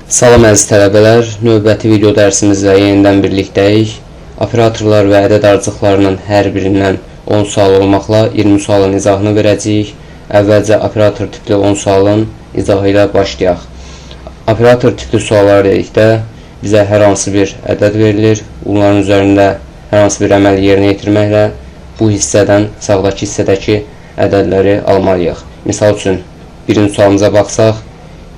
Salam əziz tələbələr, növbəti video dərsimizlə yenidən birlikdəyik. Operatorlar və ədəd ardıcıqlarının hər birindən 10 sual olmaqla 20 sualın izahını verəcəyik. Əvvəlcə operator tipli 10 sualın izahı ilə başlayaq. Operator tipli suallar dedikdə bizə hər hansı bir ədəd verilir. Bunların üzərində hər hansı bir əməli yerinə yetirməklə bu hissədən sağdakı hissədəki ədədləri almalıyıq. Misal üçün, birinci sualımıza baxsaq,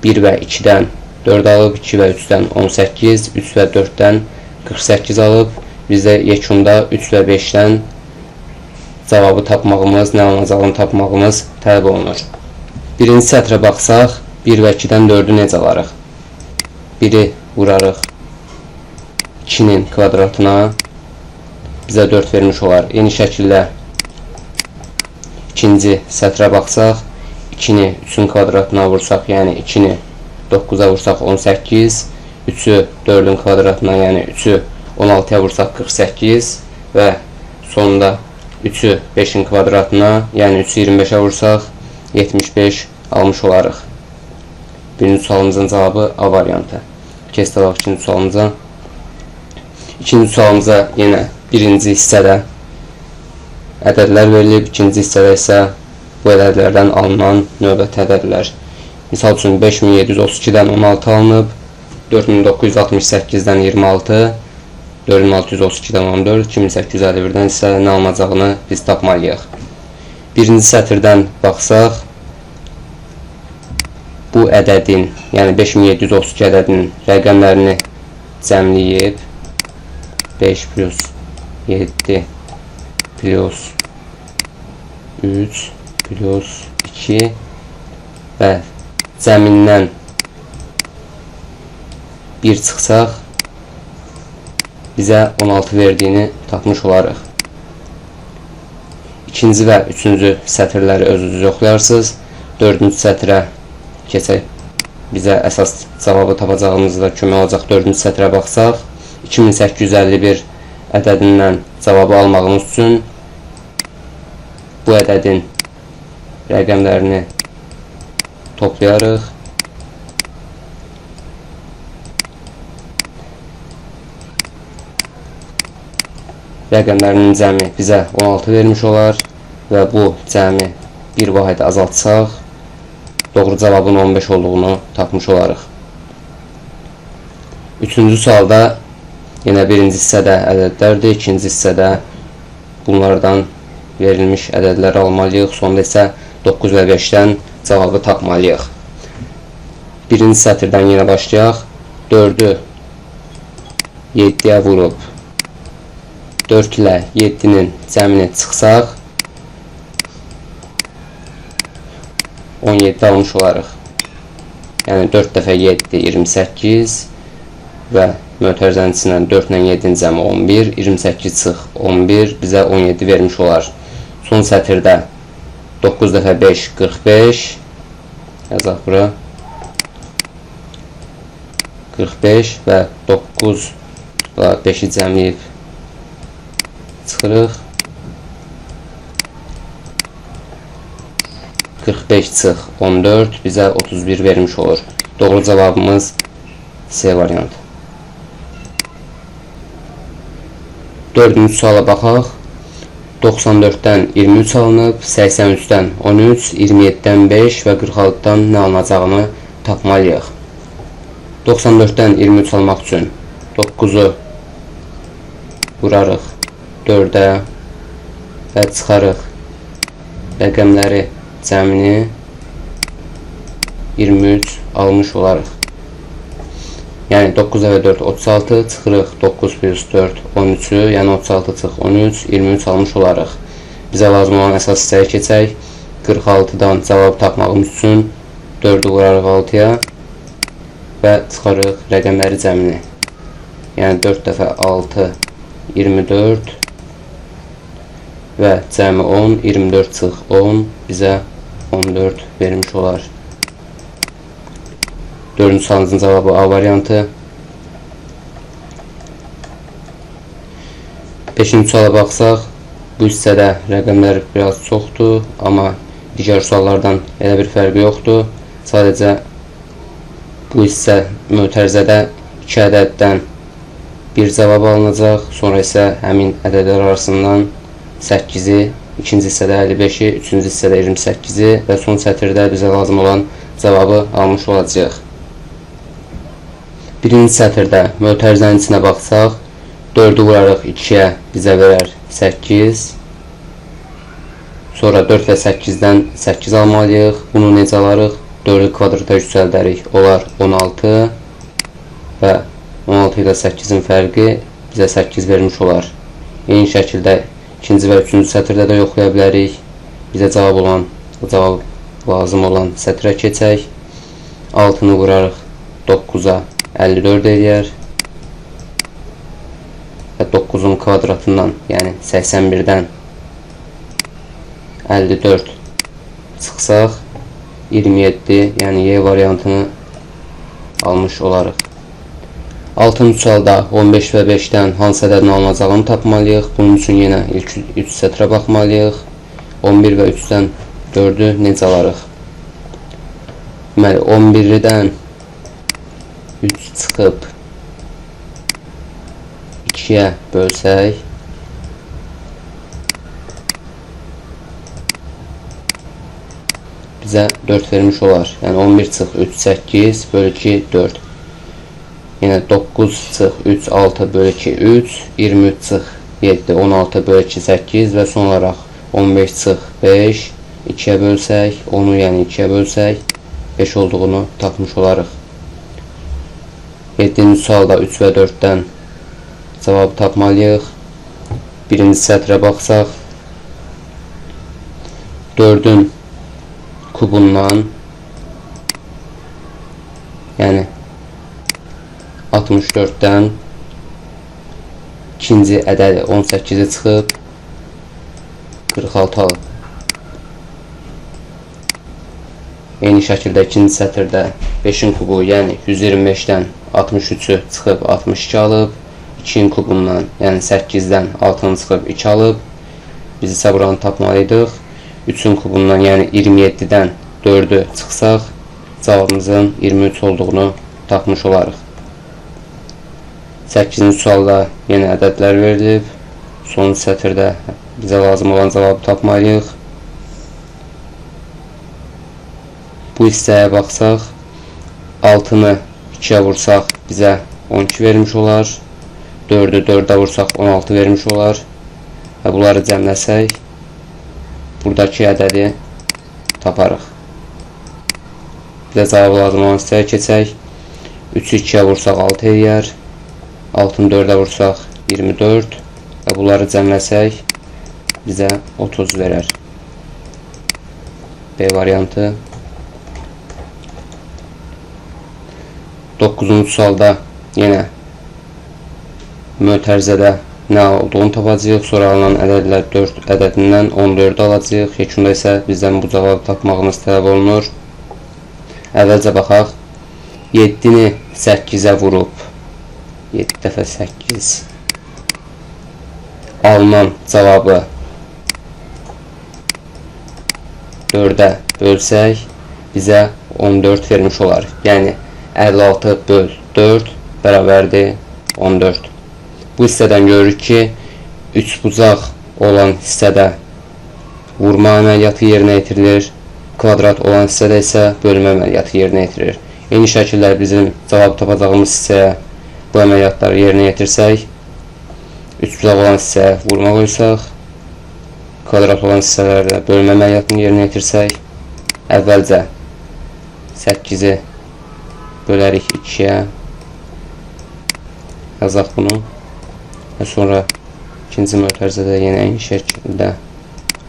1 və 2-dən 4 alıb, 2 və 3-dən 18, 3 və 4-dən 48 alıb, bizdə yekunda 3 və 5-dən cavabı tapmağımız, nə olacağını tapmağımız tələb olunur. Birinci sətrə baxsaq, 1 və 2-dən 4-ü necə alarıq? 1-i vurarıq 2-nin kvadratına, bizə 4 vermiş olar. Eyni şəkildə ikinci sətrə baxsaq, 2-ni 3-ün kvadratına vursaq, yəni 2-ni 9-a vursaq 18, 3-ü 4-ün kvadratına, yəni 3-ü 16-ya vursaq 48 və sonunda 3-ü 5-in kvadratına, yəni 3-ü 25-ə vursaq 75 almış olarıq. Birinci sualımızın cavabı A variantı. Keçdik ikinci sualımıza. İkinci sualımıza yenə birinci hissədə ədədlər verilib, ikinci hissədə isə bu ədədlərdən alınan növbəti ədədlər. Misal üçün 5732-dən 16 alınıb, 4968-dən 26, 4632-dən 14, 2851-dən isə nə alınacağını biz tapmalıyıq. Birinci sətirdən baxsaq, bu ədədin, yəni 5732 ədədinin rəqəmlərini cəmləyib, 5 plus 7 plus 3 plus 2 və cəmindən 1 çıxsaq, bizə 16 verdiyini tapmış olarıq. İkinci və üçüncü sətirləri özünüz yoxlayarsınız. Dördüncü sətrə keçək. Bizə əsas cavabı tapacağımızda kömək olacaq. Dördüncü sətrə baxsaq, 2851 ədədindən cavabı almağımız üçün bu ədədin rəqəmlərini toplayarıq. Rəqəmlərinin cəmi bizə 16 vermiş olar və bu cəmi bir vahid azaltsaq, doğru cavabın 15 olduğunu tapmış olarıq. Üçüncü sualda yenə birinci hissədə ədədlərdir, ikinci hissədə bunlardan verilmiş ədədləri almalıyıq, sonda isə 9 və 5-dən cavabı tapmalıyıq. Birinci sətirdən yenə başlayaq. 4-ü 7-yə vurub 4 ilə 7-nin cəmini çıxsaq 17 almış olarıq. Yəni 4 dəfə 7 28 və mötərizənin 4 ilə 7-nin cəmi 11, 28 çıx 11 bizə 17 vermiş olar. Son sətirdə 9 dəfə 5 45 yazaq bura 45 və 9 və 5-i cəmləyib çıxırıq. 45 çıx 14 bizə 31 vermiş olur. Doğru cavabımız C variantı. Dördüncü suala baxaq. 94-dən 23 alınıb, 83-dən 13, 27-dən 5 və 46-dan nə alınacağını tapmalıyıq. 94-dən 23 almaq üçün 9-u vurarıq 4-ə və çıxarıq rəqəmləri cəmini 23 almış olarıq. Yəni 9 və 4 36 çıxırıq 9 plus 4 13-ü, yəni 36 çıx 13 23 almış olarıq. Bizə lazım olan əsas hissəyə keçək. 46-dan cavab tapmağımız üçün 4-ü vurarıq 6-ya və çıxarıq rəqəmləri cəmini. Yəni 4 dəfə 6 24 və cəmi 10, 24 çıx 10 bizə 14 vermiş olar. Dördüncü sualımızın cavabı A variantı. Beşinci suala baxsaq, bu hissədə rəqəmlər biraz çoxdur, amma digər suallardan elə bir fərqi yoxdur. Sadəcə Bu hissə mötərizədə 2 ədəddən bir cavab alınacaq. Sonra isə həmin ədədlər arasından 8-i, ikinci hissədə 55-i, üçüncü hissədə 28-i və son sətirdə bizə lazım olan cavabı almış olacaq. Birinci sətirdə mötərizənin içinə baxsaq, 4-ü vurarıq 2-yə bizə verər 8. Sonra 4 və 8-dən 8 almalıyıq. Bunu necə alarıq? 4-ü kvadrata yüksəldərik. Olar 16 və 16 ilə 8-in fərqi bizə 8 vermiş olar. Eyni şəkildə ikinci və üçüncü sətirdə də yoxlaya bilərik. Bizə cavab lazım olan sətrə keçək. 6-nı vurarıq 9-a 54 eləyər. Və 9-un kvadratından, yəni 81-dən 54 çıxsaq 27, yəni Y variantını almış olarıq. 6-cı sualda 15 və 5-dən hansı ədədin alınacağını tapmalıyıq. Bunun üçün yenə ilk 3 sətrə baxmalıyıq. 11 və 3-dən 4-ü necə alarıq? Deməli, 11-dən 3 çıxıb 2-yə bölsək, bizə 4 vermiş olar. Yəni 11 çıx 3, 8 bölü 2, 4. Yenə 9 çıx 3, 6 bölü 2, 3. 23 çıx 7, 16 bölü 2, 8 və son olaraq 15 çıx 5, 2-yə bölsək, 10-u yəni 2-yə bölsək, 5 olduğunu tapmış olarıq. 7-ci sualda 3 və 4-dən cavabı tapmalıyıq. Birinci sətrə baxsaq, 4-ün kubundan, yəni 64-dən ikinci ədədi 18-i çıxıb 46 alıb. Eyni şəkildə ikinci sətirdə 5-in kubu, yəni 125-dən 63-ü çıxıb 62 alıb. 2-in kubundan, yəni 8-dən 6-nı çıxıb 2 alıb. Biz isə buranı tapmalıydıq. 3-ün kubundan, yəni 27-dən 4-ü çıxsaq, cavabımızın 23 olduğunu tapmış olarıq. 8-ci sualda yenə ədədlər verilib. Son sətirdə bizə lazım olan cavabı tapmalıyıq. Bu hissəyə baxsaq, 6-nı 2-yə vursaq bizə 12 vermiş olar. 4-ü 4-ə vursaq 16 vermiş olar. Və bunları cəmləsək, buradakı ədədi taparıq. Bizə cavab lazım olan hissəyə keçək. 3-ü 2-yə vursaq 6 eləyər. 6-nı 4-ə vursaq 24 və bunları cəmləsək bizə 30 verər. B variantı. 9-cu sualda yenə mötərizədə nə olduğunu tapacağıq. Sonra alınan ədədlər 4 ədədindən 14 alacağıq. Yekunda isə bizdən bu cavabı tapmağımız tələb olunur. Əvvəlcə baxaq. 7-ni 8-ə vurub 7 dəfə 8 alınan cavabı 4-ə bölsək bizə 14 vermiş olar. Yəni 56 böl 4 bərabərdir 14. Bu hissədən görürük ki, 3 bucaq olan hissədə vurma əməliyyatı yerinə yetirilir. Kvadrat olan hissədə isə bölmə əməliyyatı yerinə yetirilir. Eyni şəkildə bizim cavab tapacağımız hissəyə bu əməliyyatları yerinə yetirsək, 3 bucaq olan hissəyə vurma qoysaq, kvadrat olan hissələrdə bölmə əməliyyatını yerinə yetirsək, əvvəlcə 8-i bölərik 2-yə, yazaq bunu və sonra ikinci mötərizədə yenə eyni şəkildə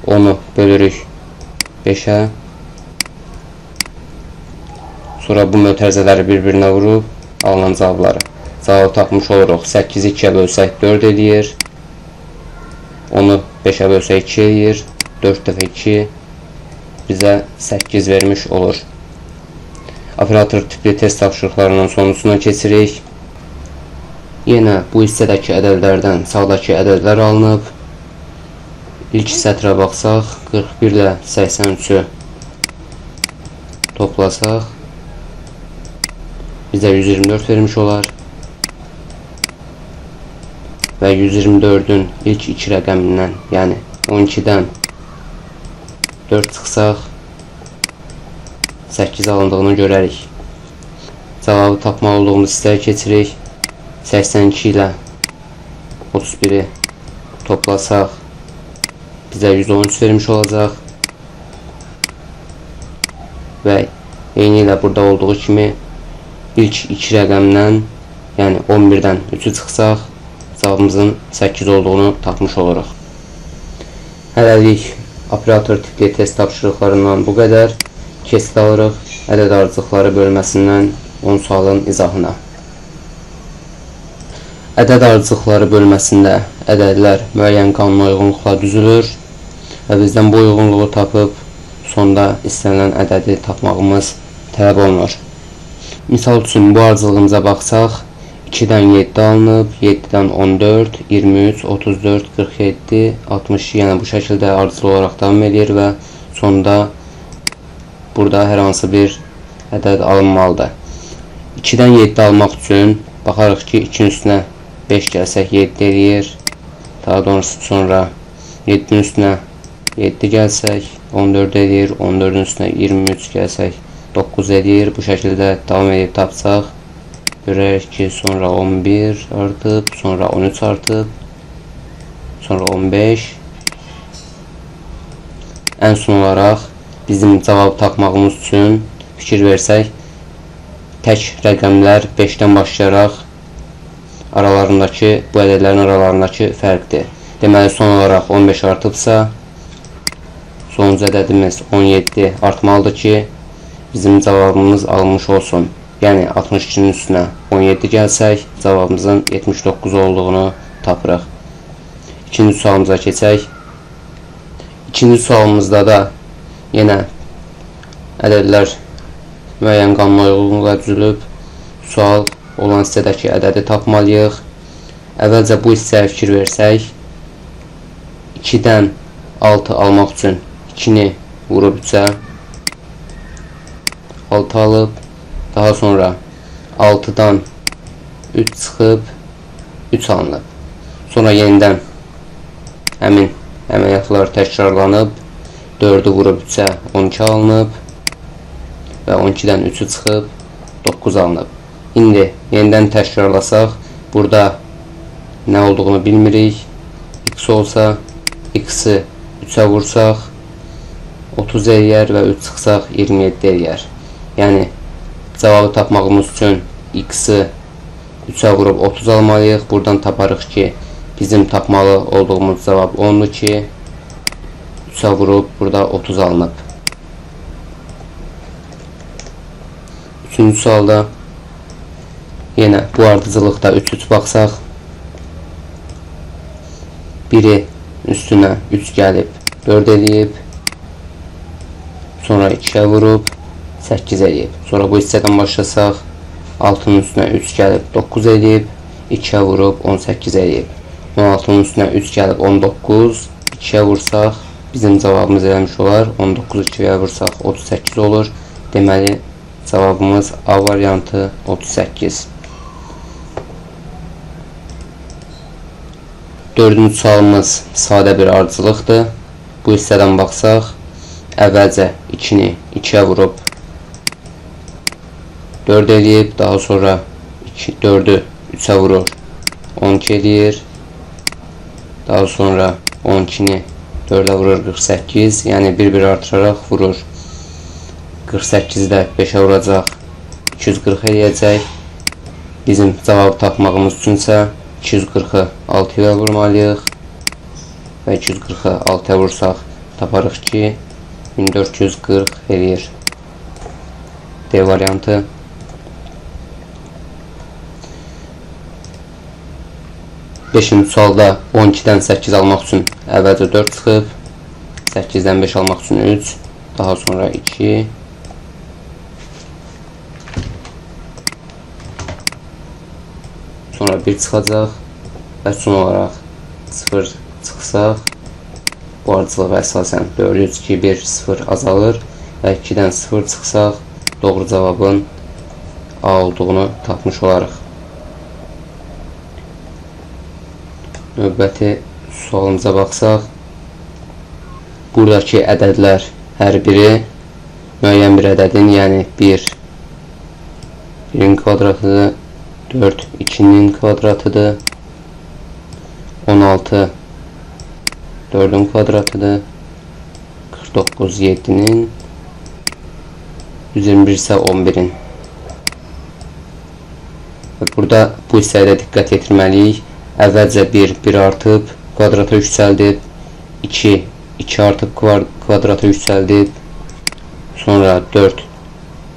10-u bölürük 5-ə, sonra bu mötərizələri bir-birinə vurub alınan cavabları tapmış oluruq. 8-i 2-yə bölsək 4 eləyir, 10-u 5-ə bölsək 2 eləyir, 4 dəfə 2 bizə 8 vermiş olur. Operator tipli test tapşırıqlarının sonuncusuna keçirik. Yenə bu hissədəki ədədlərdən sağdakı ədədlər alınıb. İlk sətrə baxsaq, 41 ilə 83-ü toplasaq, bizə 124 vermiş olar. Və 124-ün ilk 2 rəqəmindən, yəni 12-dən 4 çıxsaq 8 alındığını görərik. Cavabı tapmaq olduğumuz hissəyə keçirik. 82 ilə 31-i toplasaq bizə 113 vermiş olacaq. Və eyni ilə burada olduğu kimi ilk 2 rəqəmdən, yəni 11-dən 3-ü çıxsaq cavabımızın 8 olduğunu tapmış oluruq. Hələlik operator tipli test tapşırıqlarından bu qədər. Keçid alırıq ədəd ardıcılıqları bölməsindən 10 sualın izahına. Ədəd ardıcılıqları bölməsində ədədlər müəyyən qanuna uyğunluqla düzülür və bizdən bu uyğunluğu tapıb sonda istənilən ədədi tapmağımız tələb olunur. Misal üçün bu ardıcılığımıza baxsaq, 2-dən 7 alınıb, 7-dən 14, 23, 34, 47, 60, yəni bu şəkildə ardıcıl olaraq davam edir və sonda burada hər hansı bir ədəd alınmalıdır. 2-dən 7 almaq üçün baxarıq ki, 2-nin üstünə 5 gəlsək 7 edir. Daha sonra 7-nin üstünə 7 gəlsək 14 edir. 14-ün üstünə 23 gəlsək 9 edir. Bu şəkildə davam edib tapsaq görərək ki, sonra 11 artıb, sonra 13 artıb, sonra 15. Ən son olaraq bizim cavab tapmağımız üçün fikir versək, tək rəqəmlər 5-dən başlayaraq aralarındakı, bu ədədlərin aralarındakı fərqdir. Deməli, son olaraq 15 artıbsa, sonuncu ədədimiz 17 artmalıdır ki, bizim cavabımız alınmış olsun. Yəni 62-nin üstünə 17 gəlsək, cavabımızın 79 olduğunu tapırıq. İkinci sualımıza keçək. İkinci sualımızda da yenə ədədlər müəyyən qanuna uyğunluqla düzülüb. Sual olan hissədəki ədədi tapmalıyıq. Əvvəlcə bu hissəyə fikir versək, 2-dən 6 almaq üçün 2-ni vurub 3-ə 6 alıb, daha sonra 6-dan 3 çıxıb 3 alınıb. Sonra yenidən həmin əməliyyatlar təkrarlanıb, 4-ü vurub 3-ə 12 alınıb və 12-dən 3-ü çıxıb 9 alınıb. İndi yenidən təkrarlasaq, burada nə olduğunu bilmirik. X olsa, X-i 3-ə vursaq 30 eləyər və 3 çıxsaq 27 eləyər. Yəni, cavabı tapmağımız üçün X-i 3-ə vurub 30 almalıyıq. Buradan taparıq ki, bizim tapmalı olduğumuz cavab 10-dur ki, 3-ə vurub burada 30 alınıb. Üçüncü sualda yenə bu ardıcılıqda 3-3 baxsaq, biri üstünə 3 gəlib 4 eləyib, sonra 2-ə vurub 8 eləyib. Sonra bu hissədən başlasaq, 6-nın üstünə 3 gəlib 9 eləyib, 2-ə vurub 18 eləyib. 16-nın üstünə 3 gəlib 19, 2-ə vursaq bizim cavabımız eləmiş olar. 19-u 2-yə vursaq 38 olur. Deməli, cavabımız A variantı 38. Dördüncü sualımız sadə bir ardıcılıqdır. Bu hissədən baxsaq, əvvəlcə 2-ni 2-yə vurub 4 eləyib, daha sonra 4-ü 3-ə vurur 12 eləyir, daha sonra 12-ni 4-ə vurur 48, yəni bir-bir artıraraq vurur. 48-i də 5-ə vuracaq 240 eləyəcək. Bizim cavab tapmağımız üçünsə 240-ı 6-ya vurmalıyıq və 240-ı 6-ya vursaq taparıq ki 1440 eləyir. D variantı. Beşinci sualda 12-dən 8 almaq üçün əvvəlcə 4 çıxıb, 8-dən 5 almaq üçün 3, daha sonra 2, sonra 1 çıxacaq və son olaraq 0 çıxsaq, bu ardıcılığa əsasən 4, 2, 1, 0 azalır və 2-dən 0 çıxsaq doğru cavabın A olduğunu tapmış olarıq. Növbəti sualımıza baxsaq, buradakı ədədlər hər biri müəyyən bir ədədin, yəni 1-in kvadratıdır, 4 2-nin kvadratıdır, 16 4-ün kvadratıdır, 49 7-nin, 121 isə 11-in. Burada bu hissəyə diqqət yetirməliyik. Əvvəlcə 1 artıb, kvadrata yüksəldib, 2 artıb, kvadrata yüksəldib, sonra 4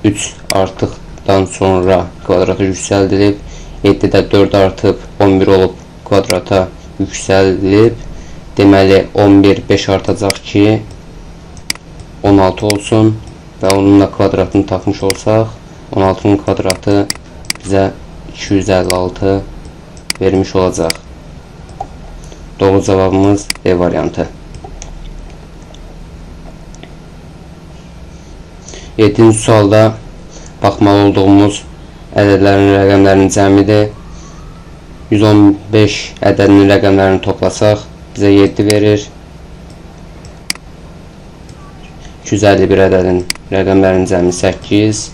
3 artıqdan sonra kvadrata yüksəldilib, 7-də 4 artıb, 11 olub, kvadrata yüksəldilib. Deməli 11 5 artacaq ki 16 olsun və onunla kvadratını tapmış olsaq, 16-nın kvadratı bizə 256 vermiş olacaq. Doğru cavabımız D variantı. 7-ci sualda baxmalı olduğumuz ədədlərin rəqəmlərinin cəmidir. 115 ədədinin rəqəmlərini toplasaq bizə 7 verir. 251 ədədin rəqəmlərinin cəmi 8.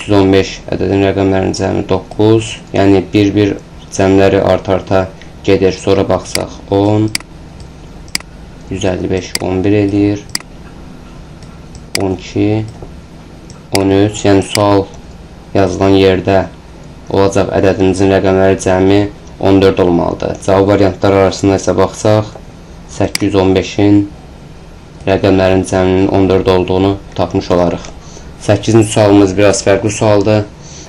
115 ədədin rəqəmlərinin cəmi 9. Yəni bir-bir cəmləri arta-arta gedir. Sonra baxsaq 10, 155 11 edir. 12, 13. Yəni sual yazılan yerdə olacaq ədədimizin rəqəmləri cəmi 14 olmalıdır. Cavab variantlar arasında isə baxsaq 815-in rəqəmlərin cəminin 14 olduğunu tapmış olarıq. 8-ci sualımız biraz fərqli sualdır.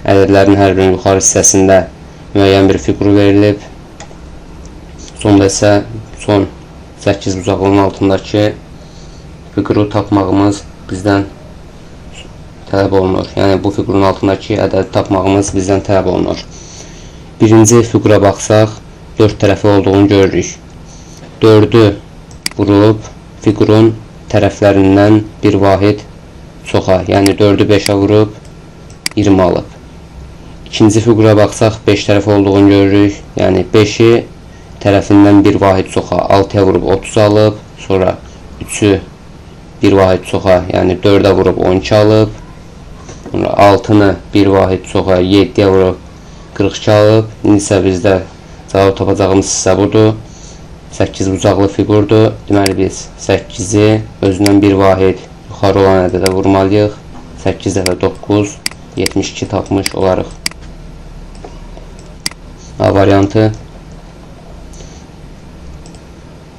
Ədədlərin hər birinin yuxarı hissəsində müəyyən bir fiquru verilib. Sonda isə son 8 uzaqlığının altındakı fiquru tapmağımız bizdən tələb olunur. Yəni bu fiqurun altındakı ədədi tapmağımız bizdən tələb olunur. Birinci fiqura baxsaq 4 tərəfi olduğunu görürük. 4-ü vurub fiqurun tərəflərindən bir vahid çoxa, yəni 4-ü 5-ə vurub 20 alıb. İkinci fiqura baxsaq 5 tərəfi olduğunu görürük. Yəni 5-i tərəfindən bir vahid çoxa 6-ya vurub 30 alıb. Sonra 3-ü bir vahid çoxa, yəni 4-ə vurub 12 alıb. Sonra 6-nı bir vahid çoxa 7-yə vurub 42 alıb. İndi isə bizdə cavab tapacağımız hissə budur. 8 bucaqlı fiqurdur. Deməli biz 8-i özündən bir vahid yuxarı olan ədədə vurmalıyıq. 8 dəfə 9 72 tapmış olarıq. A variantı.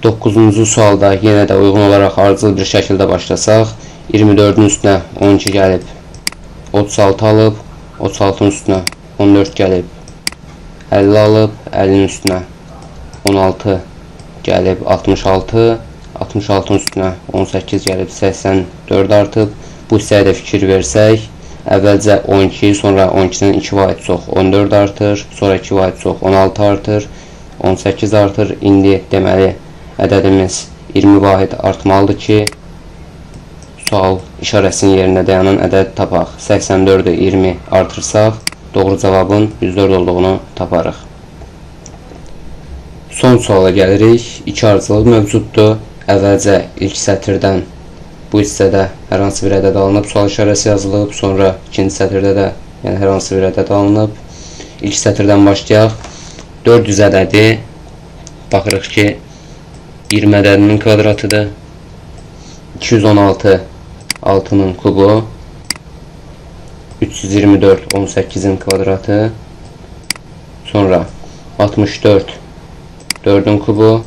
9-cu sualda yenə də uyğun olaraq ardıcıl bir şəkildə başlasaq, 24-ün üstünə 12 gəlib 36 alıb, 36-nın üstünə 14 gəlib 50 alıb, 50-nin üstünə 16 gəlib 66, 66-nın üstünə 18 gəlib 84 artıb. Bu hissəyə də fikir versək, əvvəlcə 12, sonra 12-dən 2 vahid çox 14 artır, sonra 2 vahid çox 16 artır, 18 artır. İndi deməli ədədimiz 20 vahid artmalıdır ki, sual işarəsinin yerinə dayanan ədəd tapaq. 84-ü 20 artırsaq, doğru cavabın 104 olduğunu taparıq. Son suala gəlirik. 2 ardıcılıq mövcuddur. Əvvəlcə ilk sətirdən bu hissədə hər hansı bir ədəd alınıb, sual işarəsi yazılıb. Sonra ikinci sətirdə də hər hansı bir ədəd alınıb. İlk sətirdən başlayaq. 400 ədədi baxırıq ki 20 ədədinin kvadratıdır. 216 6-nın kubu. 324 18-in kvadratı. Sonra 64 4-ün kubu.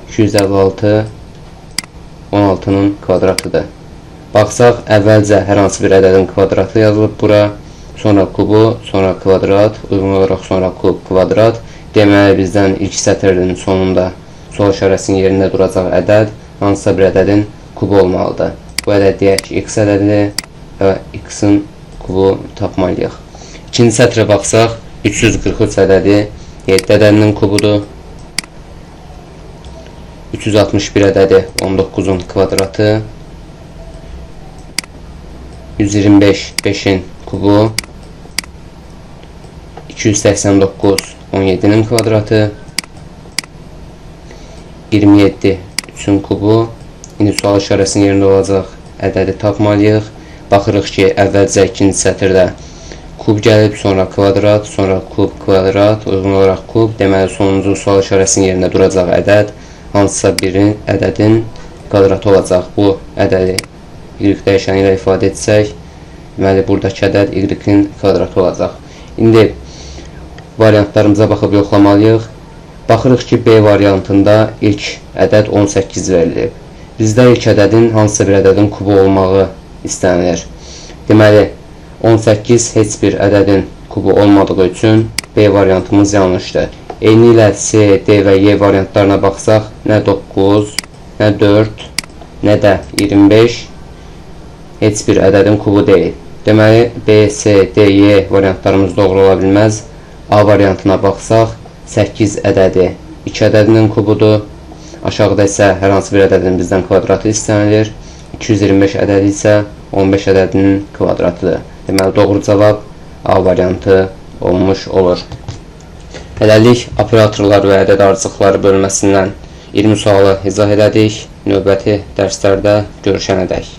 256 16-nın kvadratıdır. Baxsaq, əvvəlcə hər hansı bir ədədin kvadratı yazılıb bura. Sonra kubu, sonra kvadrat, uyğun olaraq sonra kub, kvadrat. Deməli bizdən ilk sətirin sonunda sual işarəsinin yerində duracaq ədəd hansısa bir ədədin kubu olmalıdır. Bu ədəd deyək ki, x ədədidir və x-in kubu tapmalıyıq. İkinci sətrə baxsaq, 343 ədədi 7 ədədinin kubudur. 361 ədədi 19-un kvadratı. 125 5-in kubu, 289 17'nin kvadratı, 27 3'ün kubu. İndi sual işarəsinin yerində olacaq ədədi tapmalıyıq. Baxırıq ki, əvvəlcə ikinci sətirdə kub gəlib, sonra kvadrat, sonra kub, kvadrat, uyğun olaraq kub. Deməli, sonuncu sual işarəsinin yerində duracaq ədəd hansısa bir ədədin kvadratı olacaq. Bu ədədi y dəyişəni ilə ifadə etsək, deməli, buradakı ədəd y-in kvadratı olacaq. İndi variantlarımıza baxıb yoxlamalıyıq. Baxırıq ki, B variantında ilk ədəd 18 verilib. Bizdə ilk ədədin hansısa bir ədədin kubu olmağı istənilir. Deməli, 18 heç bir ədədin kubu olmadığı üçün B variantımız yanlışdır. Eyni ilə C, D və Y variantlarına baxsaq, nə 9, nə 4, nə də 25 heç bir ədədin kubu deyil. Deməli, B, C, D, Y variantlarımız doğru ola bilməz. A variantına baxsaq, 8 ədədi 2 ədədinin kubudur. Aşağıda isə hər hansı bir ədədin bizdən kvadratı istənilir. 225 ədədi isə 15 ədədinin kvadratıdır. Deməli, doğru cavab A variantı olmuş olur. Hələlik operatorlar və ədəd ardıcıqları bölməsindən 20 sualı izah elədik. Növbəti dərslərdə görüşənədək.